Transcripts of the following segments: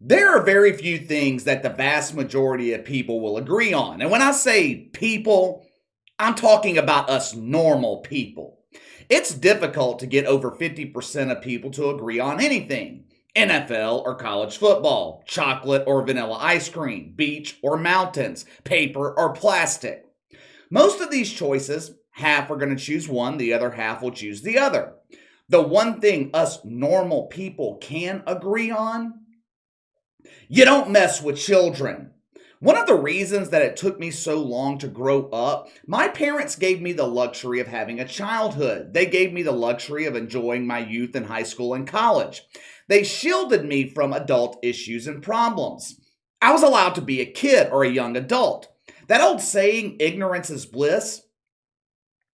There are very few things that the vast majority of people will agree on. And when I say people, I'm talking about us normal people. It's difficult to get over 50% of people to agree on anything. NFL or college football, chocolate or vanilla ice cream, beach or mountains, paper or plastic. Most of these choices, half are going to choose one, the other half will choose the other. The one thing us normal people can agree on: you don't mess with children. One of the reasons that it took me so long to grow up, my parents gave me the luxury of having a childhood. They gave me the luxury of enjoying my youth in high school and college. They shielded me from adult issues and problems. I was allowed to be a kid or a young adult. That old saying, ignorance is bliss,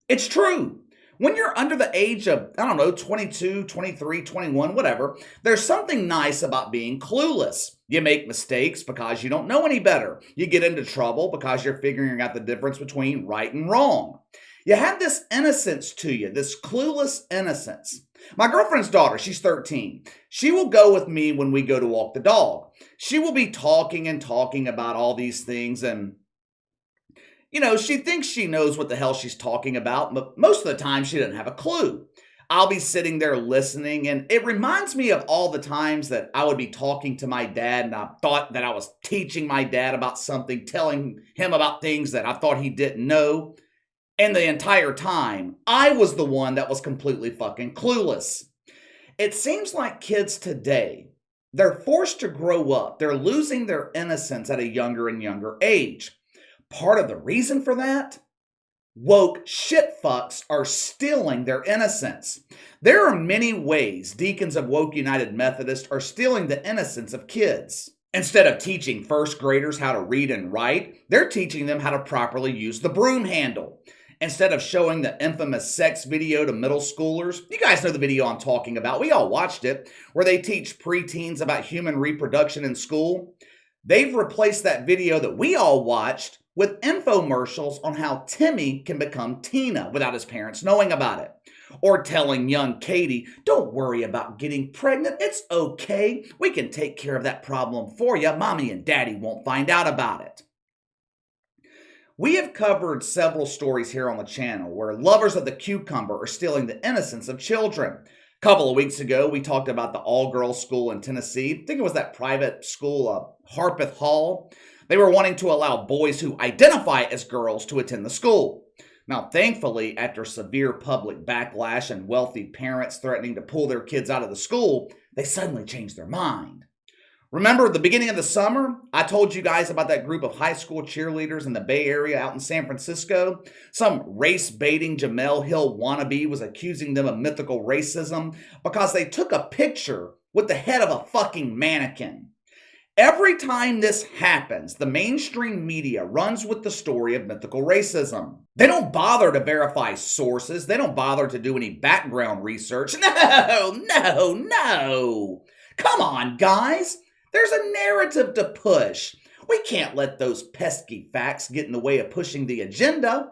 it's true. When you're under the age of, 22, 23, 21, whatever, there's something nice about being clueless. You make mistakes because you don't know any better. You get into trouble because you're figuring out the difference between right and wrong. You have this innocence to you, this clueless innocence. My girlfriend's daughter, she's 13. She will go with me when we go to walk the dog. She will be talking about all these things, and she thinks she knows what the hell she's talking about, but most of the time she doesn't have a clue. I'll be sitting there listening, and it reminds me of all the times that I would be talking to my dad, and I thought that I was teaching my dad about something, telling him about things that I thought he didn't know. And the entire time, I was the one that was completely fucking clueless. It seems like kids today, they're forced to grow up. They're losing their innocence at a younger and younger age. Part of the reason for that? Woke shitfucks are stealing their innocence. There are many ways deacons of Woke United Methodist are stealing the innocence of kids. Instead of teaching first graders how to read and write, they're teaching them how to properly use the broom handle. Instead of showing the infamous sex video to middle schoolers, you guys know the video I'm talking about, we all watched it, where they teach preteens about human reproduction in school. They've replaced that video that we all watched with infomercials on how Timmy can become Tina without his parents knowing about it. Or telling young Katie, don't worry about getting pregnant, it's okay. We can take care of that problem for you. Mommy and Daddy won't find out about it. We have covered several stories here on the channel where lovers of the cucumber are stealing the innocence of children. A couple of weeks ago, we talked about the all-girls school in Tennessee. I think it was that private school, Harpeth Hall. They were wanting to allow boys who identify as girls to attend the school. Now, thankfully, after severe public backlash and wealthy parents threatening to pull their kids out of the school, they suddenly changed their mind. Remember at the beginning of the summer, I told you guys about that group of high school cheerleaders in the Bay Area out in San Francisco? Some race-baiting Jamel Hill wannabe was accusing them of mythical racism because they took a picture with the head of a fucking mannequin. Every time this happens, the mainstream media runs with the story of mythical racism. They don't bother to verify sources. They don't bother to do any background research. No. Come on, guys. There's a narrative to push. We can't let those pesky facts get in the way of pushing the agenda.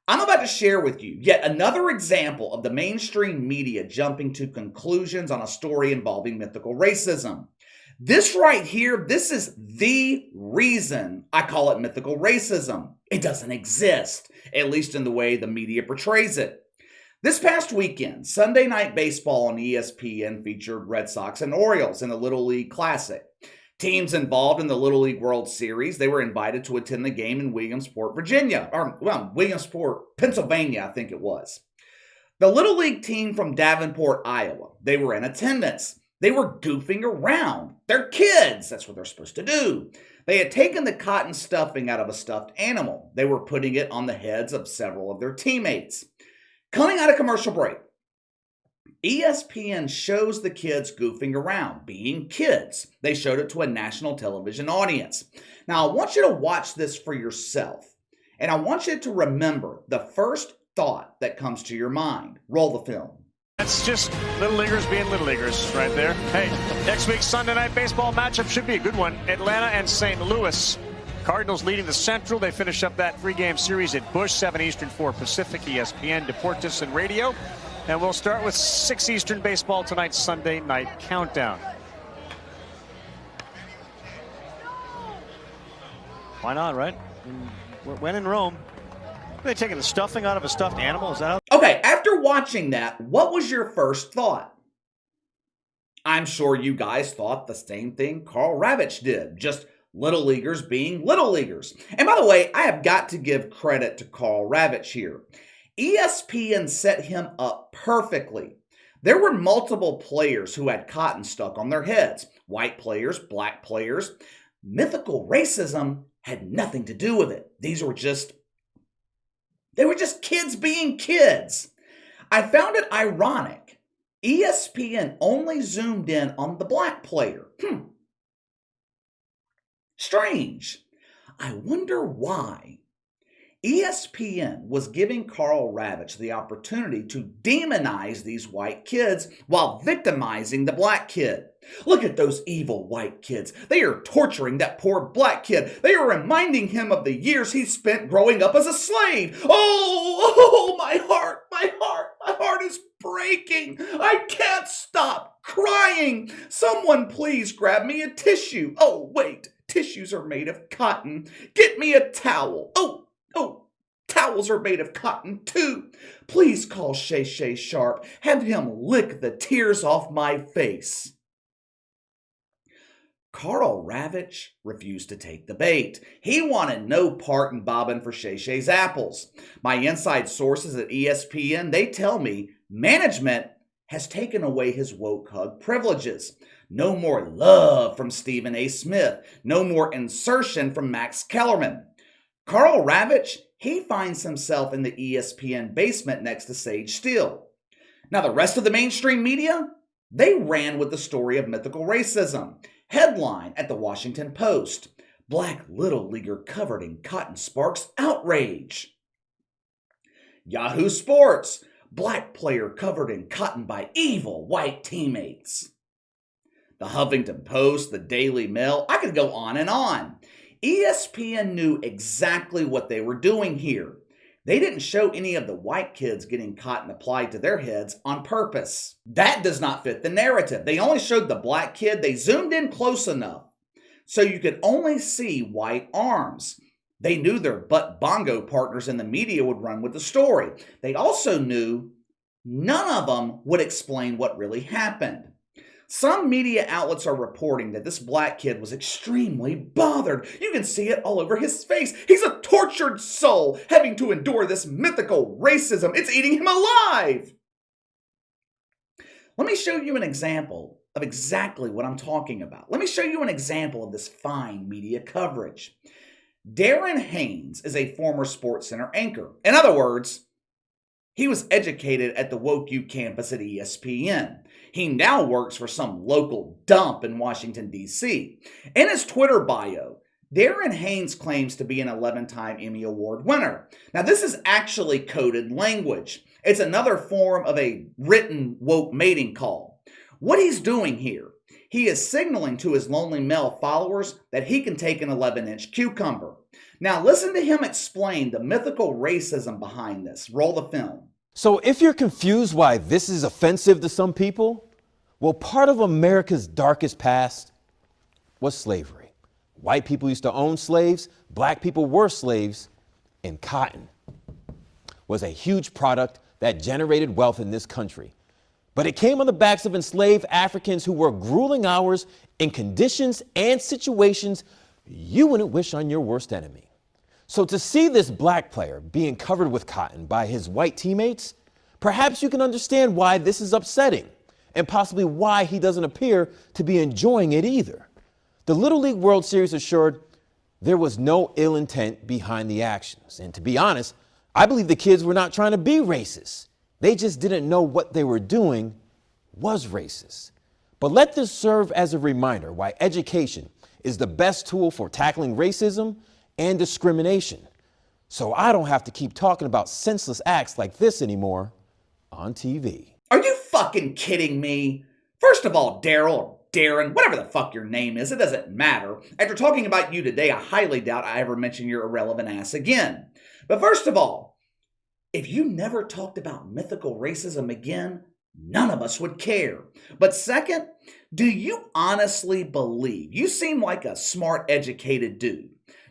I'm about to share with you yet another example of the mainstream media jumping to conclusions on a story involving mythical racism. This right here, this is the reason I call it mythical racism. It doesn't exist, at least in the way the media portrays it. This past weekend, Sunday Night Baseball on ESPN featured Red Sox and Orioles in the Little League Classic. Teams involved in the Little League World Series, they were invited to attend the game in Williamsport, Williamsport, Pennsylvania, I think it was. The Little League team from Davenport, Iowa, they were in attendance. They were goofing around. They're kids. That's what they're supposed to do. They had taken the cotton stuffing out of a stuffed animal. They were putting it on the heads of several of their teammates. Coming out of commercial break, ESPN shows the kids goofing around, being kids. They showed it to a national television audience. Now, I want you to watch this for yourself, and I want you to remember the first thought that comes to your mind. Roll the film. That's just little leaguers being little leaguers right there. Hey, next week's Sunday Night Baseball matchup should be a good one. Atlanta and St. Louis. Cardinals leading the Central. They finish up that three-game series at Busch, 7 Eastern, 4 Pacific, ESPN, Deportes, and Radio. And we'll start with 6 Eastern baseball tonight's Sunday Night Countdown. Why not, right? When in Rome. Are they taking the stuffing out of a stuffed animal? Is that how? Okay, after watching that, what was your first thought? I'm sure you guys thought the same thing Carl Ravitch did, just little leaguers being little leaguers. And by the way, I have got to give credit to Carl Ravitch here. ESPN set him up perfectly. There were multiple players who had cotton stuck on their heads. White players, black players. Mythical racism had nothing to do with it. They were just kids being kids. I found it ironic. ESPN only zoomed in on the black player. Strange. I wonder why. ESPN was giving Carl Ravitch the opportunity to demonize these white kids while victimizing the black kid. Look at those evil white kids. They are torturing that poor black kid. They are reminding him of the years he spent growing up as a slave. Oh, my heart is breaking. I can't stop crying. Someone please grab me a tissue. Oh, wait, tissues are made of cotton. Get me a towel. Oh, towels are made of cotton too. Please call Shay Shay Sharp. Have him lick the tears off my face. Carl Ravitch refused to take the bait. He wanted no part in bobbing for Shay Shay's apples. My inside sources at ESPN, they tell me management has taken away his woke hug privileges. No more love from Stephen A. Smith. No more insertion from Max Kellerman. Carl Ravitch, he finds himself in the ESPN basement next to Sage Steele. Now, the rest of the mainstream media, they ran with the story of mythical racism. Headline at the Washington Post: Black Little Leaguer covered in cotton sparks outrage. Yahoo Sports: Black player covered in cotton by evil white teammates. The Huffington Post, the Daily Mail, I could go on and on. ESPN knew exactly what they were doing here. They didn't show any of the white kids getting cotton applied to their heads on purpose. That does not fit the narrative. They only showed the black kid. They zoomed in close enough so you could only see white arms. They knew their butt bongo partners in the media would run with the story. They also knew none of them would explain what really happened. Some media outlets are reporting that this black kid was extremely bothered. You can see it all over his face. He's a tortured soul having to endure this mythical racism. It's eating him alive. Let me show you an example of exactly what I'm talking about. Let me show you an example of this fine media coverage. Darren Haynes is a former SportsCenter anchor. In other words, he was educated at the Woke U campus at ESPN. He now works for some local dump in Washington, D.C. In his Twitter bio, Darren Haynes claims to be an 11-time Emmy Award winner. Now, this is actually coded language. It's another form of a written woke mating call. What he's doing here, he is signaling to his lonely male followers that he can take an 11-inch cucumber. Now, listen to him explain the mythical racism behind this. Roll the film. So if you're confused why this is offensive to some people, well, part of America's darkest past was slavery. White people used to own slaves, black people were slaves, and cotton was a huge product that generated wealth in this country. But it came on the backs of enslaved Africans who worked grueling hours in conditions and situations you wouldn't wish on your worst enemy. So to see this black player being covered with cotton by his white teammates, perhaps you can understand why this is upsetting and possibly why he doesn't appear to be enjoying it either. The Little League World Series assured there was no ill intent behind the actions. And to be honest, I believe the kids were not trying to be racist. They just didn't know what they were doing was racist. But let this serve as a reminder why education is the best tool for tackling racism and discrimination. So I don't have to keep talking about senseless acts like this anymore on TV. Are you fucking kidding me? First of all, Daryl or Darren, whatever the fuck your name is, it doesn't matter. After talking about you today, I highly doubt I ever mention your irrelevant ass again. But first of all, if you never talked about mythical racism again, none of us would care. But second, do you honestly believe, you seem like a smart, educated dude,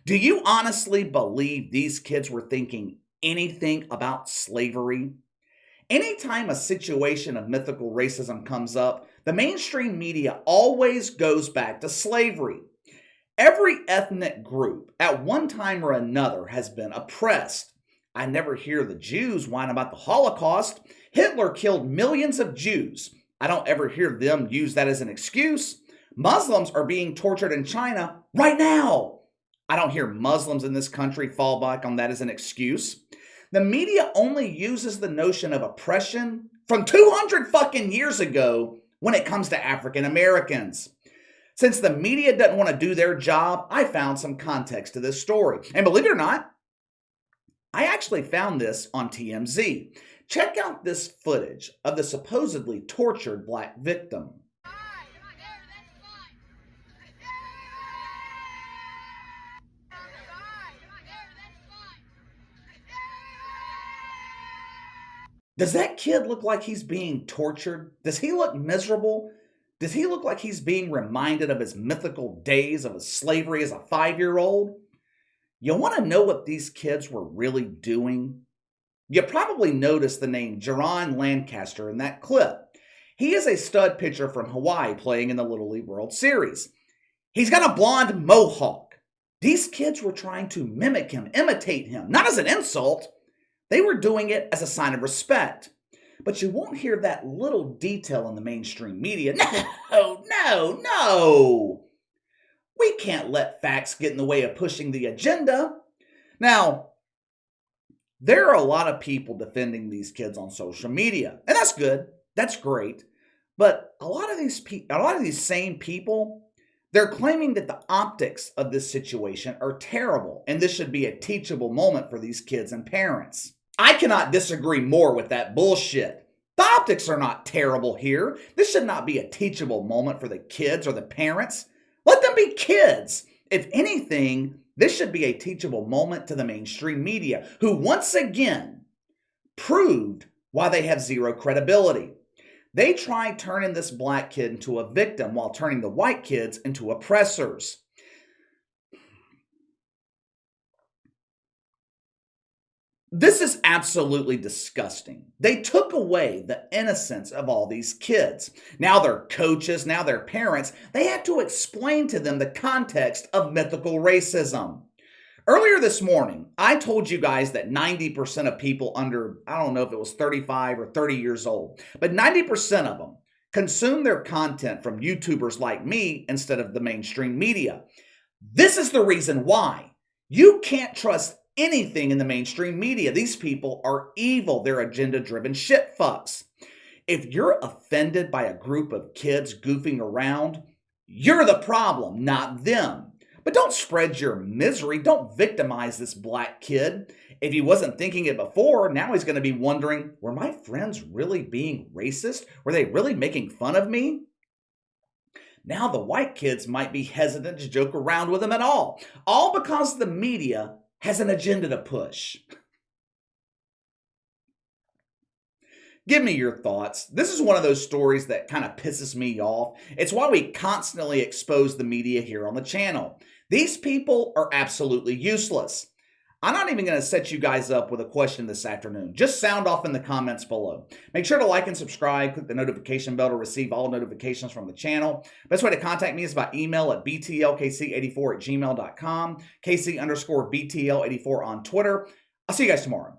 Do you honestly believe these kids were thinking anything about slavery? Anytime a situation of mythical racism comes up, the mainstream media always goes back to slavery. Every ethnic group at one time or another has been oppressed. I never hear the Jews whine about the Holocaust. Hitler killed millions of Jews. I don't ever hear them use that as an excuse. Muslims are being tortured in China right now. I don't hear Muslims in this country fall back on that as an excuse. The media only uses the notion of oppression from 200 fucking years ago when it comes to African Americans. Since the media doesn't want to do their job, I found some context to this story. And believe it or not, I actually found this on TMZ. Check out this footage of the supposedly tortured black victim. Does that kid look like he's being tortured? Does he look miserable? Does he look like he's being reminded of his mythical days of his slavery as a 5-year-old? You want to know what these kids were really doing? You probably noticed the name Jaron Lancaster in that clip. He is a stud pitcher from Hawaii playing in the Little League World Series. He's got a blonde mohawk. These kids were trying to mimic him, imitate him, not as an insult. They were doing it as a sign of respect. But you won't hear that little detail in the mainstream media. No. We can't let facts get in the way of pushing the agenda. Now, there are a lot of people defending these kids on social media, and that's good. That's great. But a lot of these same people, they're claiming that the optics of this situation are terrible, and this should be a teachable moment for these kids and parents. I cannot disagree more with that bullshit. The optics are not terrible here. This should not be a teachable moment for the kids or the parents. Let them be kids. If anything, this should be a teachable moment to the mainstream media, who once again proved why they have zero credibility. They tried turning this black kid into a victim while turning the white kids into oppressors. This is absolutely disgusting. They took away the innocence of all these kids. Now they're coaches, now they're parents. They had to explain to them the context of mythical racism. Earlier this morning, I told you guys that 90% of people under, I don't know if it was 35 or 30 years old, but 90% of them consume their content from YouTubers like me instead of the mainstream media. This is the reason why. You can't trust anything in the mainstream media. These people are evil. They're agenda-driven shit fucks. If you're offended by a group of kids goofing around, you're the problem, not them. But don't spread your misery. Don't victimize this black kid. If he wasn't thinking it before, now he's going to be wondering, were my friends really being racist? Were they really making fun of me? Now the white kids might be hesitant to joke around with him at all because the media has an agenda to push. Give me your thoughts. This is one of those stories that kind of pisses me off. It's why we constantly expose the media here on the channel. These people are absolutely useless. I'm not even going to set you guys up with a question this afternoon. Just sound off in the comments below. Make sure to like and subscribe. Click the notification bell to receive all notifications from the channel. Best way to contact me is by email at btlkc84@gmail.com, KC_BTL84 on Twitter. I'll see you guys tomorrow.